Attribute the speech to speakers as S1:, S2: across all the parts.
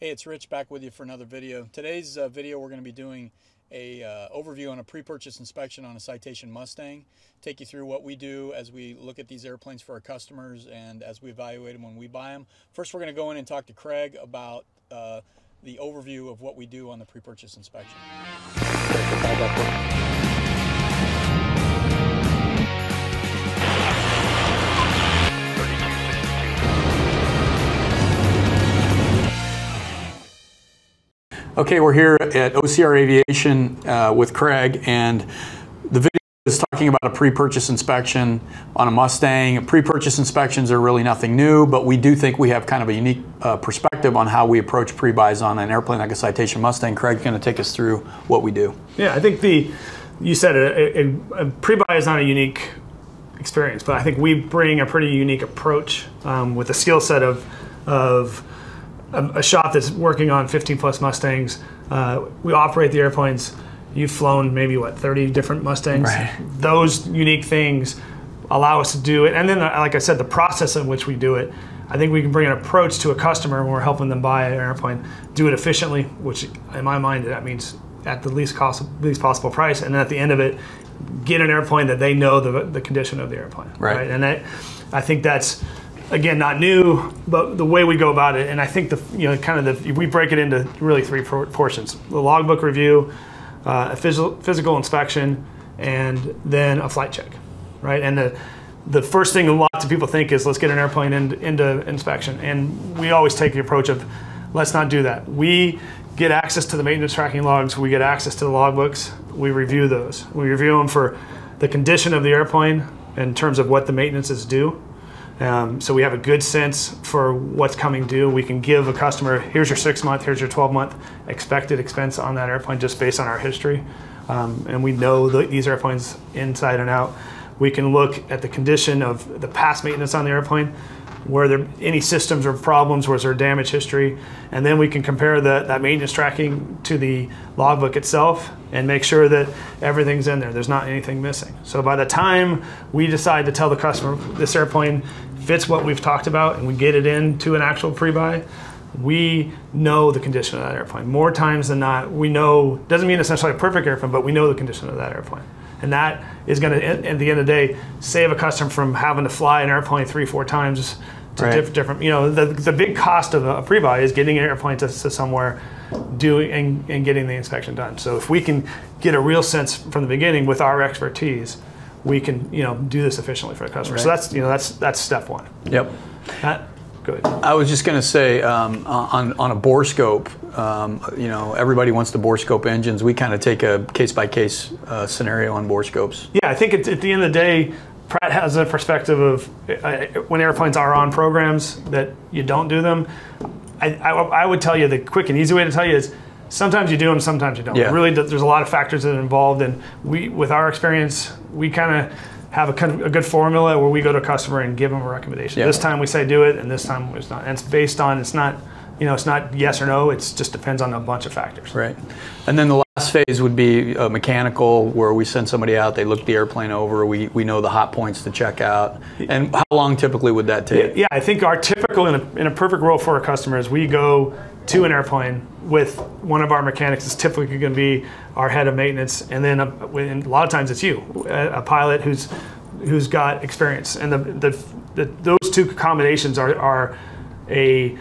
S1: Hey, it's Rich back with you for another video. Today's video we're going to be doing a overview on a pre-purchase inspection on a Citation Mustang. Take you through what we do as we look at these airplanes for our customers and as we evaluate them when we buy them. First, we're going to go in and talk to Craig about the overview of what we do on the pre-purchase inspection. Okay, we're here at OCR Aviation with Craig, and the video is talking about a pre-purchase inspection on a Mustang. Pre-purchase inspections are really nothing new, but we do think we have kind of a unique perspective on how we approach pre-buys on an airplane like a Citation Mustang. Craig's going to take us through what we do.
S2: Yeah, I think you said a pre-buy is not a unique experience, but I think we bring a pretty unique approach with the skill set of a shop that's working on 15 plus Mustangs. We operate the airplanes. You've flown maybe, what, 30 different Mustangs?
S1: Right.
S2: Those unique things allow us to do it. And then, like I said, the process in which we do it, I think we can bring an approach to a customer when we're helping them buy an airplane, do it efficiently, which in my mind, that means at the least possible price. And then at the end of it, get an airplane that they know the condition of the airplane.
S1: Right.
S2: And I think that's, again, not new, but the way we go about it, and I think we break it into really three portions: the logbook review, a physical inspection, and then a flight check, right? And the first thing lots of people think is, let's get an airplane into inspection, and we always take the approach of, let's not do that. We get access to the maintenance tracking logs, we get access to the logbooks, we review those. We review them for the condition of the airplane in terms of what the maintenance is due. So we have a good sense for what's coming due. We can give a customer, here's your 6-month, here's your 12-month expected expense on that airplane just based on our history. And we know these airplanes inside and out. We can look at the condition of the past maintenance on the airplane, were there any systems or problems, was there damage history, and then we can compare that maintenance tracking to the logbook itself and make sure that everything's in there, there's not anything missing. So by the time we decide to tell the customer this airplane fits what we've talked about and we get it into an actual pre-buy, we know the condition of that airplane. More times than not, we know, doesn't mean it's necessarily a perfect airplane, but we know the condition of that airplane. And that is going to, at the end of the day, save a customer from having to fly an airplane 3-4 times to different, the big cost of a pre-buy is getting an airplane to somewhere, doing and getting the inspection done. So if we can get a real sense from the beginning with our expertise, we can do this efficiently for the customer. Right. So that's step one.
S1: Yep.
S2: Good.
S1: I was just going to say on a bore scope, everybody wants to bore scope engines. We kind of take a case-by-case scenario on bore scopes.
S2: Yeah, I think at the end of the day, Pratt has a perspective of when airplanes are on programs that you don't do them. I would tell you the quick and easy way to tell you is sometimes you do them, sometimes you don't.
S1: Yeah.
S2: Really, there's a lot of factors that are involved, and with our experience, we kind of have a good formula where we go to a customer and give them a recommendation. Yeah. This time we say do it, and this time it's not. And it's based on, it's not yes or no. It just depends on a bunch of factors.
S1: Right. And then the last phase would be mechanical, where we send somebody out, they look the airplane over, we know the hot points to check out. And how long typically would that take?
S2: Yeah, I think our typical, in a perfect world for our customers, we go to an airplane with one of our mechanics. Is typically going to be our head of maintenance, and then a lot of times it's you, a pilot who's got experience. And those two combinations are a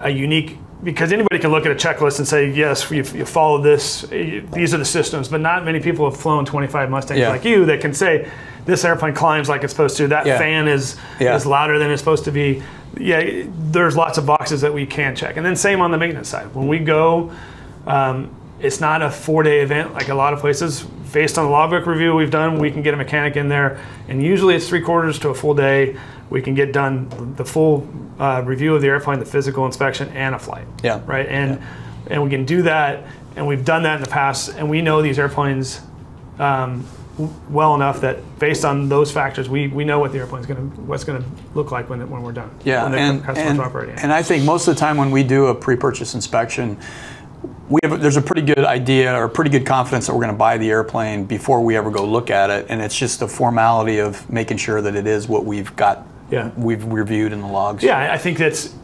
S2: unique, because anybody can look at a checklist and say, yes, you follow this, these are the systems, but not many people have flown 25 Mustangs like you that can say, this airplane climbs like it's supposed to, that fan is louder than it's supposed to be. Yeah, there's lots of boxes that we can check. And then same on the maintenance side. When we go, it's not a 4-day event like a lot of places. Based on the logbook review we've done, we can get a mechanic in there, and usually it's 3/4 to a full day. We can get done the full review of the airplane, the physical inspection, and a flight. Yeah. Right. And we can do that, and we've done that in the past, and we know these airplanes well enough that based on those factors, we know what the airplane's what's gonna look like when we're done.
S1: Yeah.
S2: When the customer's operating.
S1: And I think most of the time when we do a pre-purchase inspection, there's a pretty good idea or pretty good confidence that we're going to buy the airplane before we ever go look at it, and it's just a formality of making sure that it is what we've got, we've reviewed in the logs.
S2: Yeah, I think that's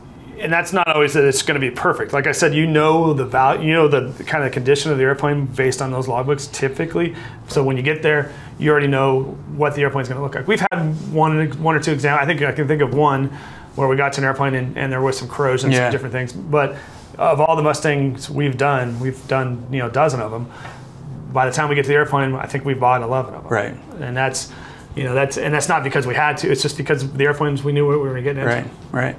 S2: and that's not always that it's going to be perfect. Like I said, you know the value, you know the kind of condition of the airplane based on those logbooks typically. So when you get there, you already know what the airplane's going to look like. We've had one or two examples. I think I can think of one where we got to an airplane and there was some corrosion, some different things. But of all the Mustangs we've done a dozen of them. By the time we get to the airplane, I think we bought 11 of them.
S1: Right.
S2: And that's not because we had to. It's just because the airplanes we knew what we were getting into.
S1: Right.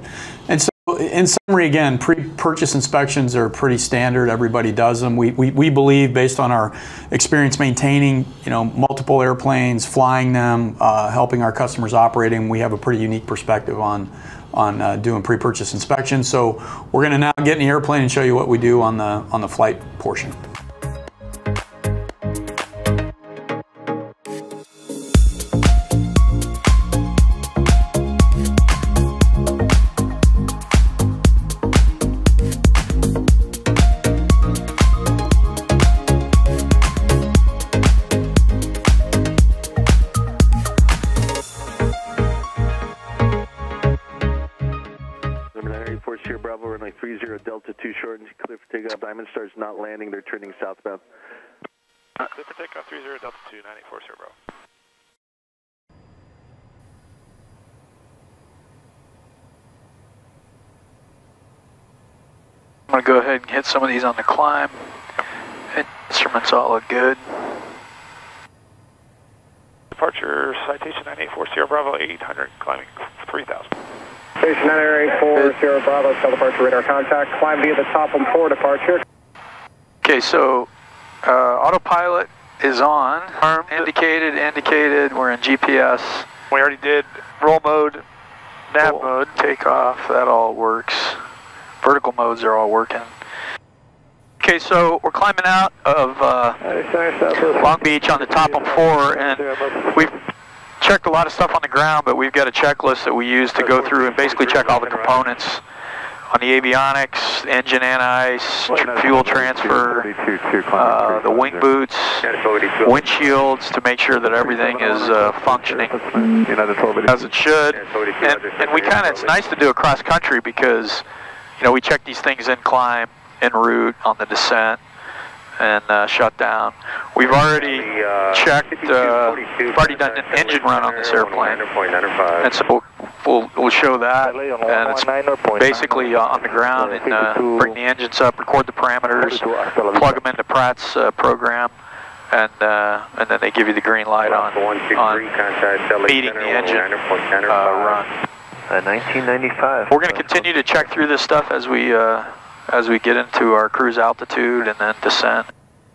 S1: And so, in summary, again, pre-purchase inspections are pretty standard. Everybody does them. We believe, based on our experience maintaining, multiple airplanes, flying them, helping our customers operating, we have a pretty unique perspective on doing pre-purchase inspections. So we're going to now get in the airplane and show you what we do on the flight portion.
S3: Bravo, runway 30 Delta 2 shortens, clear for takeoff. Diamond Star's not landing, they're turning southbound.
S4: Clear for takeoff 30 Delta 2, 9840 Bravo.
S5: I'm going to go ahead and hit some of these on the climb. Instruments all look good.
S4: Departure, Citation 9840 Bravo, 800, climbing 3000.
S3: Station 9840 Bravo, tell departure radar contact. Climb via the top on 4 departure.
S5: Okay, so autopilot is on. Armed. Indicated. We're in GPS.
S4: We already did roll mode, nav mode.
S5: Takeoff, that all works. Vertical modes are all working. Okay, so we're climbing out of Long Beach on the top on 4, and we've checked a lot of stuff on the ground, but we've got a checklist that we use to go through and basically check all the components on the avionics, engine anti-ice, fuel transfer, the wing boots, windshields, to make sure that everything is functioning as it should. And we it's nice to do it cross country because, we check these things in climb, en route, on the descent, and shut down. We've already checked, we've already done an engine run on this airplane, and so we'll show that, and it's basically on the ground, and bring the engines up, record the parameters, plug them into Pratt's program, and then they give you the green light on meeting the engine run.
S3: 1995.
S5: We're going to continue to check through this stuff as we get into our cruise altitude and then descent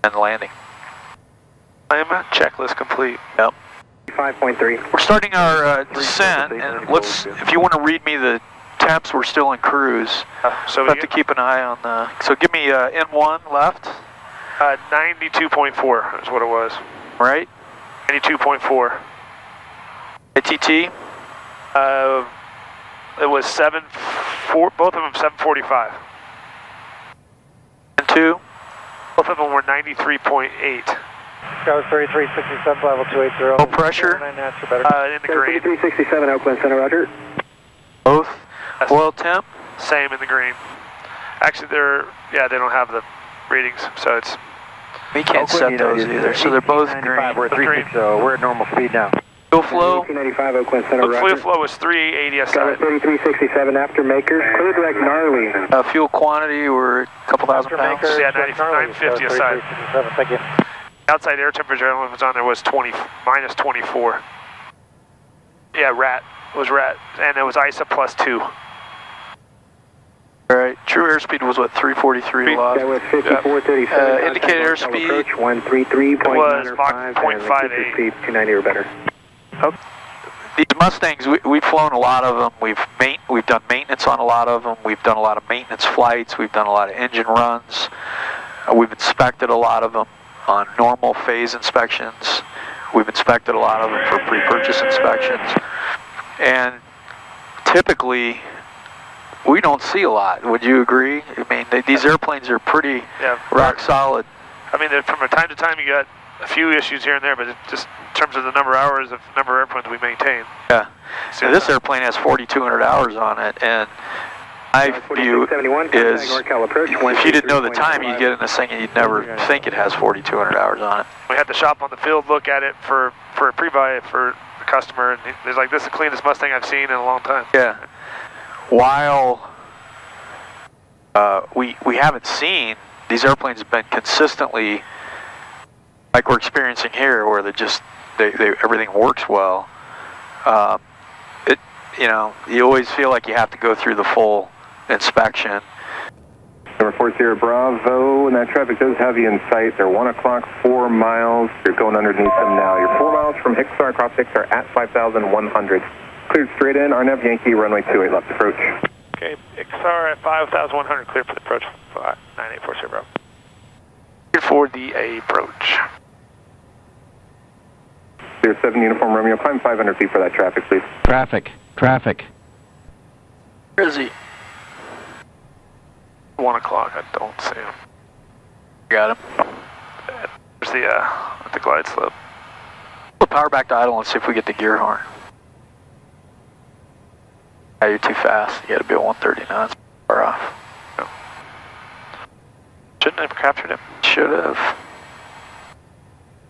S5: and landing.
S4: I'm checklist complete.
S5: Yep.
S3: 5.3.
S5: We're starting our descent, and if you want to read me the temps, we're still in cruise.
S4: So
S5: we have to keep an eye on the. So give me N1 left.
S4: 92.4 is what it was.
S5: Right.
S4: 92.4.
S5: ATT.
S4: It was 7.4. Both of them 745.
S5: And 2.
S4: Both of them were 93.8.
S3: Tower 3367, level 280.
S5: Low pressure.
S4: In the green.
S3: 3367, Oakland Center, roger.
S5: Both. Oil temp.
S4: Same in the green. Actually, they don't have the readings, so it's.
S5: We can't set those either, so they're both green.
S3: We're 360, we're at normal speed now.
S5: Fuel flow.
S3: 1995, Oakland Center, roger.
S4: Fuel flow was 380 SI.
S3: Tower 3367, after makers. Clear direct gnarly.
S5: Fuel quantity, we're a couple thousand pounds.
S4: Yeah, 950 aside.
S3: Thank you.
S4: Outside air temperature, I don't know if it was on there, was minus 24. Yeah, was rat, and it was ISA plus 2.
S5: All right, true airspeed was what, 343 log?
S3: That was 5437.
S5: Indicated airspeed.
S3: Approach 133.95.
S4: It was Mach 0.58.
S3: 290 or better.
S5: Okay. These Mustangs, we've flown a lot of them. We've done maintenance on a lot of them. We've done a lot of maintenance flights. We've done a lot of engine runs. We've inspected a lot of them on normal phase inspections. We've inspected a lot of them for pre-purchase inspections. And typically, we don't see a lot. Would you agree? I mean, these airplanes are pretty rock solid.
S4: I mean, from time to time, you got a few issues here and there, but just in terms of the number of hours of number of airplanes we maintain.
S5: Yeah. So this airplane has 4,200 hours on it, and My view is, if you didn't know the time, you'd get in this thing and you'd never think it has 4,200 hours on it.
S4: We had the shop on the field look at it for a pre-buy for the customer, and he's like, "This is the cleanest Mustang I've seen in a long time."
S5: Yeah. While we haven't seen, these airplanes have been consistently, like we're experiencing here, where everything works well. You always feel like you have to go through the full inspection.
S3: Number 40 Bravo, and that traffic does have you in sight. They're 1 o'clock, 4 miles. You're going underneath them now. You're 4 miles from Hixar, across Hixar at 5,100. Cleared straight in, Arnev Yankee, runway 28 left approach.
S4: Okay, Hixar at 5,100, clear for the approach, 9840 Bravo. Clear for the approach.
S3: Clear 7 Uniform Romeo, climb 500 feet for that traffic, please.
S6: Traffic.
S5: Where is he?
S4: 1 o'clock, I don't see him.
S5: Got him.
S4: There's the glide slope.
S5: Put power back to idle and see if we get the gear horn. Yeah, you're too fast. You gotta be at 130 knots. Far off.
S4: No. Shouldn't have captured him.
S5: Should have.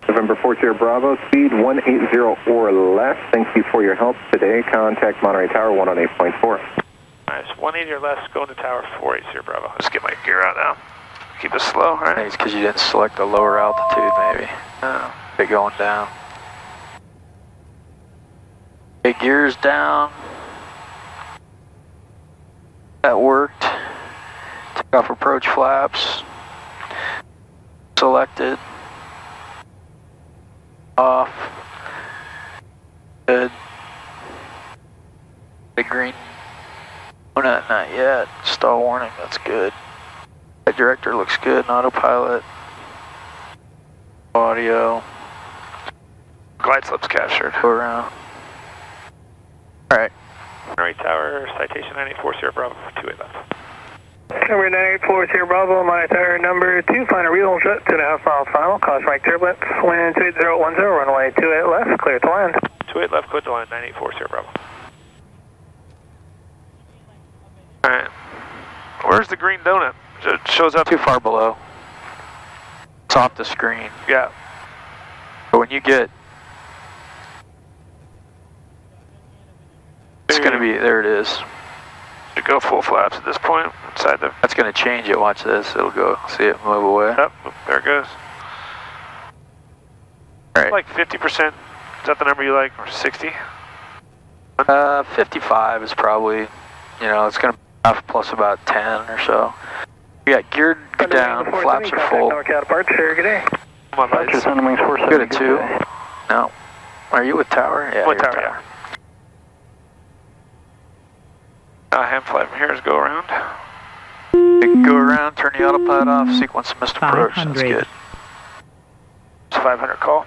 S3: November 40 Bravo, speed 180 or less. Thank you for your help today. Contact Monterey Tower 108.4.
S4: Nice, 180 or less, going to tower 480 Bravo. Just get my gear out now. Keep it slow, all right?
S5: It's because you didn't select the lower altitude, maybe.
S4: No.
S5: They're going down. Okay, gears down. That worked. Take off approach flaps. Selected. Off. Good. The green. Oh, not yet. Stall warning, that's good. That director looks good. Autopilot. Audio.
S4: Glide slope's captured.
S5: Go around. Alright.
S4: Monterey Tower, Citation 9840 Bravo, 28 left.
S3: Number 9840 Bravo, Monterey Tower number 2, final real shut, 2.5 mile final, cause right turbulence, wind 28010, runway 28 left, clear to land.
S4: 28 left, clear to land, 9840 Bravo. Alright. Where's the green donut? It shows up
S5: Too far below. It's off the screen.
S4: Yeah.
S5: But when you get... It's going to be... There it is.
S4: Should go full flaps at this point. Inside the...
S5: That's going to change it. Watch this. It'll go... See it move away.
S4: Yep. There it goes.
S5: Alright.
S4: Like 50%. Is that the number you like? Or 60?
S5: 55 is probably... You know, it's going to be off plus about 10 or so. We got geared down, flaps are full.
S3: Come
S4: on, buddies.
S5: Good at 2. No. Are you with tower? Yeah,
S4: with tower, yeah. Hand flight from here is go around.
S5: Go around, turn the autopilot off, sequence missed approach. That's good.
S4: It's 500 call.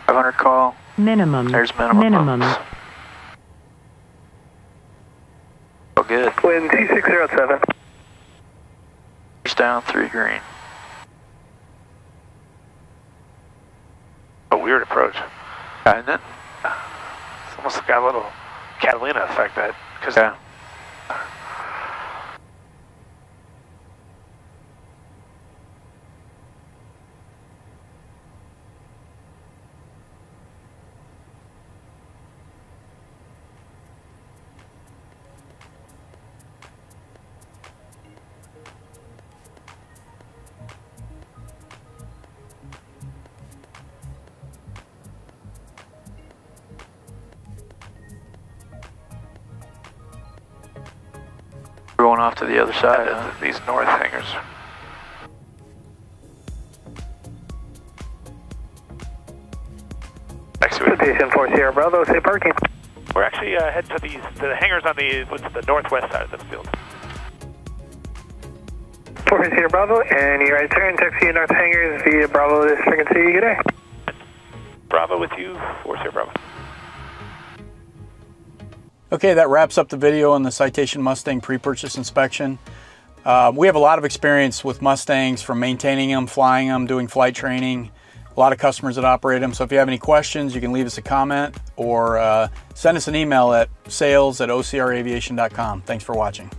S5: 500 call.
S6: Minimum.
S5: There's minimum. Oh, good.
S3: Wind 2607.
S5: Down 3 green.
S4: A weird approach.
S5: Isn't it?
S4: It's almost got a little Catalina effect that, because
S5: yeah. Going off to the other side of
S4: these north hangars.
S3: Citation 40 Bravo, say parking.
S4: We're actually heading to the hangars on the northwest side of the field.
S3: 40 Bravo, any right turn, taxi north hangars via Bravo, this frequency, good day.
S4: Bravo with you, 40 Bravo.
S1: Okay, that wraps up the video on the Citation Mustang pre-purchase inspection. We have a lot of experience with Mustangs, from maintaining them, flying them, doing flight training. A lot of customers that operate them. So if you have any questions, you can leave us a comment or send us an email at sales@ocraviation.com. Thanks for watching.